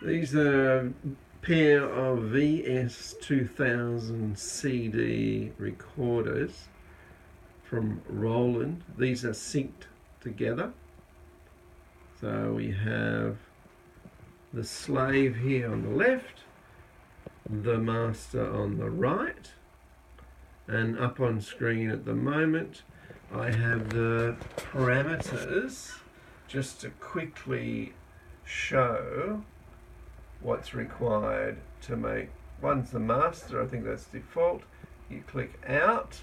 These are a pair of VS2000 CD recorders from Roland. These are synced together. So we have the slave here on the left, the master on the right, and up on screen at the moment I have the parameters just to quickly show what's required to make. One's the master, I think that's default. You click out.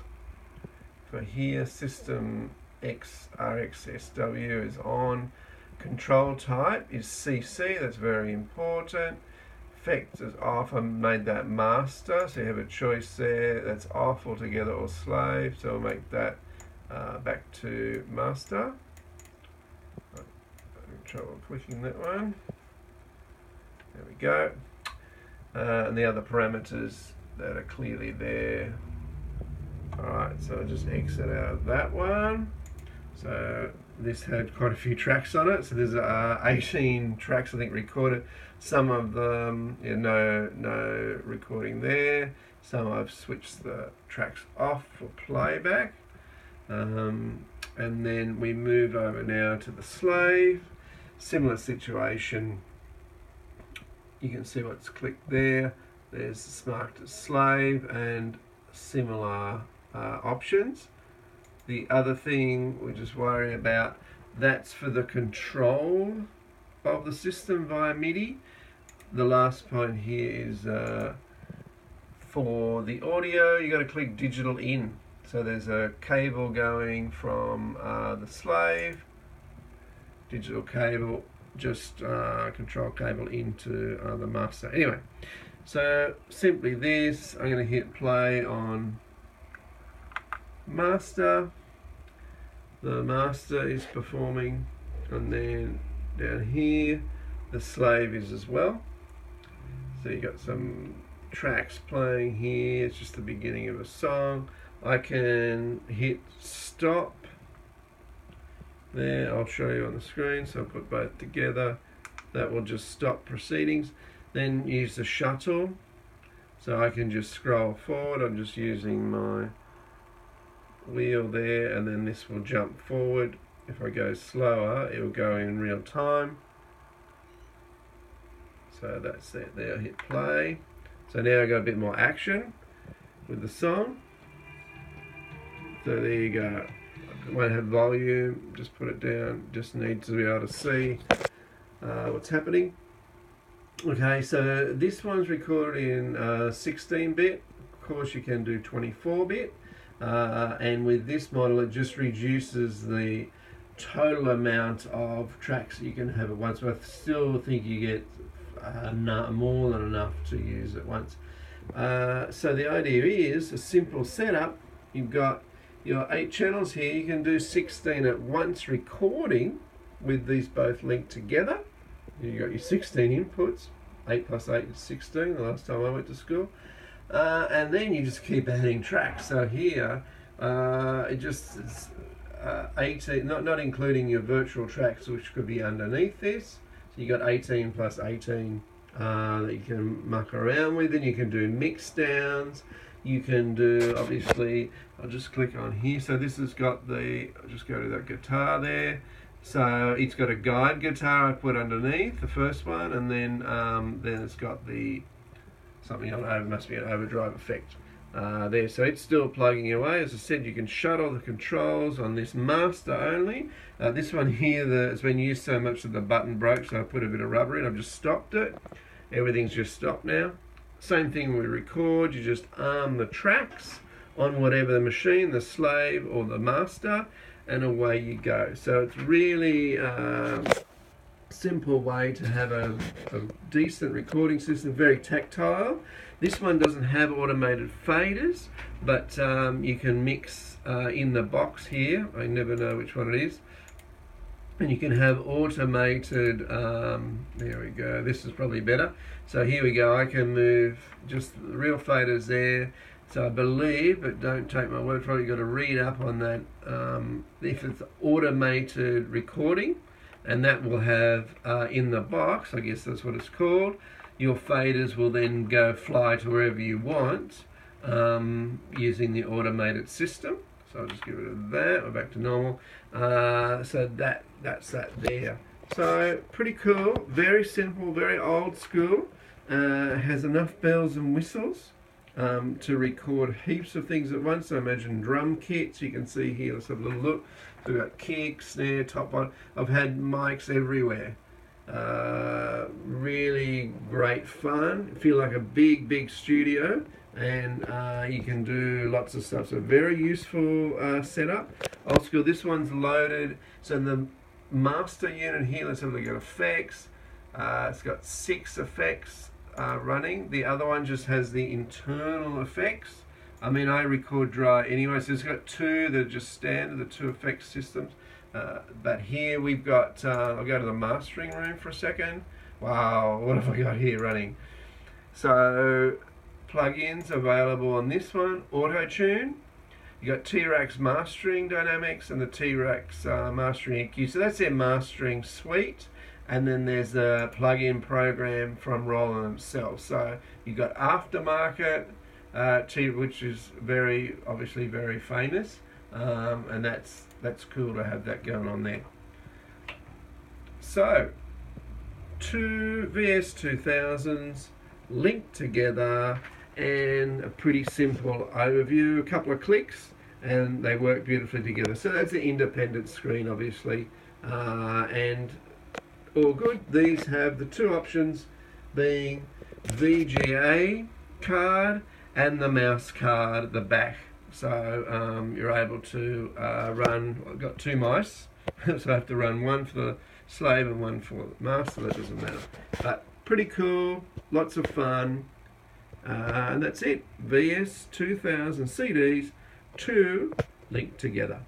For here, system RxSW is on. Control type is CC, that's very important. Effect is off, I made that master, so you have a choice there. That's off altogether or slave, so we'll make that back to master. I'm having trouble clicking that one. There we go. And the other parameters that are clearly there. Alright, so I'll just exit out of that one. So this had quite a few tracks on it. So there's 18 tracks I think recorded. Some of them, no recording there. Some I've switched the tracks off for playback. And then we move over now to the slave. Similar situation. You can see what's clicked there. There's marked as slave and similar options. The other thing we just worry about, that's for the control of the system via MIDI. The last point here is for the audio, you got to click digital in. So there's a cable going from the slave, digital cable, just control cable into the master. Anyway, so simply this, I'm going to hit play on master. The master is performing, and then down here the slave is as well. So you got some tracks playing here. It's just the beginning of a song. I can hit stop there. I'll show you on the screen. So I'll put both together. That will just stop proceedings. Then use the shuttle, so I can just scroll forward. I'm just using my wheel there, and then this will jump forward. If I go slower, it will go in real time. So that's it there. I hit play. So now I got a bit more action with the song. So there you go. I won't have volume, just put it down. Just need to be able to see what's happening. Okay, so this one's recorded in 16-bit. Of course you can do 24-bit. And with this model it just reduces the total amount of tracks that you can have at once, but I still think you get more than enough to use at once. So the idea is a simple setup. You've got your 8 channels here. You can do 16 at once recording with these both linked together. You've got your 16 inputs. 8 plus 8 is 16 the last time I went to school. And then you just keep adding tracks. So here, it just is 18, not including your virtual tracks, which could be underneath this. So you got 18 plus 18 that you can muck around with. Then you can do mix downs. You can do, obviously, I'll just click on here. So this has got the, I'll just go to that guitar there. So it's got a guide guitar I put underneath, the first one, and then it's got the something on over, must be an overdrive effect there. So it's still plugging away. As I said, you can shut all the controls on this master only. This one here, it's been used so much that the button broke, so I put a bit of rubber in. I've just stopped it. Everything's just stopped now. Same thing with record. You just arm the tracks on whatever the machine, the slave or the master, and away you go. So it's really simple way to have a decent recording system, very tactile. This one doesn't have automated faders, but you can mix in the box here. I never know which one it is. And you can have automated, there we go, this is probably better. So here we go, I can move just the real faders there. So I believe, but don't take my word for it, you've got to read up on that. If it's automated recording, and that will have in the box, I guess that's what it's called, your faders will then go fly to wherever you want using the automated system. So I'll just get rid of that. We're back to normal. So that's that there. So pretty cool, very simple, very old school. Has enough bells and whistles to record heaps of things at once. So imagine drum kits. You can see here, let's have a little look. We've got kick, snare, top one. I've had mics everywhere. Really great fun. Feel like a big studio, and you can do lots of stuff. So very useful setup. Old school. This one's loaded. So in the master unit here, let's have a look at effects. It's got 6 effects running. The other one just has the internal effects. I mean, I record dry anyway, so it's got 2 that are just standard, the 2 effects systems. But here we've got, I'll go to the mastering room for a second. Wow, what have I got here running? So, plugins available on this one, Auto-Tune. You got T-Rax Mastering Dynamics and the T-Rax Mastering EQ. So that's their mastering suite. And then there's the plug-in program from Roland themselves. So you've got aftermarket, which is obviously very famous, and that's cool to have that going on there. So 2 VS2000s linked together, and a pretty simple overview, a couple of clicks, and they work beautifully together. So that's the independent screen, obviously, and all good. These have the 2 options being VGA card and the mouse card at the back. So you're able to run, I've got 2 mice, so I have to run one for the slave and one for the master, that doesn't matter. But pretty cool, lots of fun, and that's it. VS2000 CDs, 2 linked together.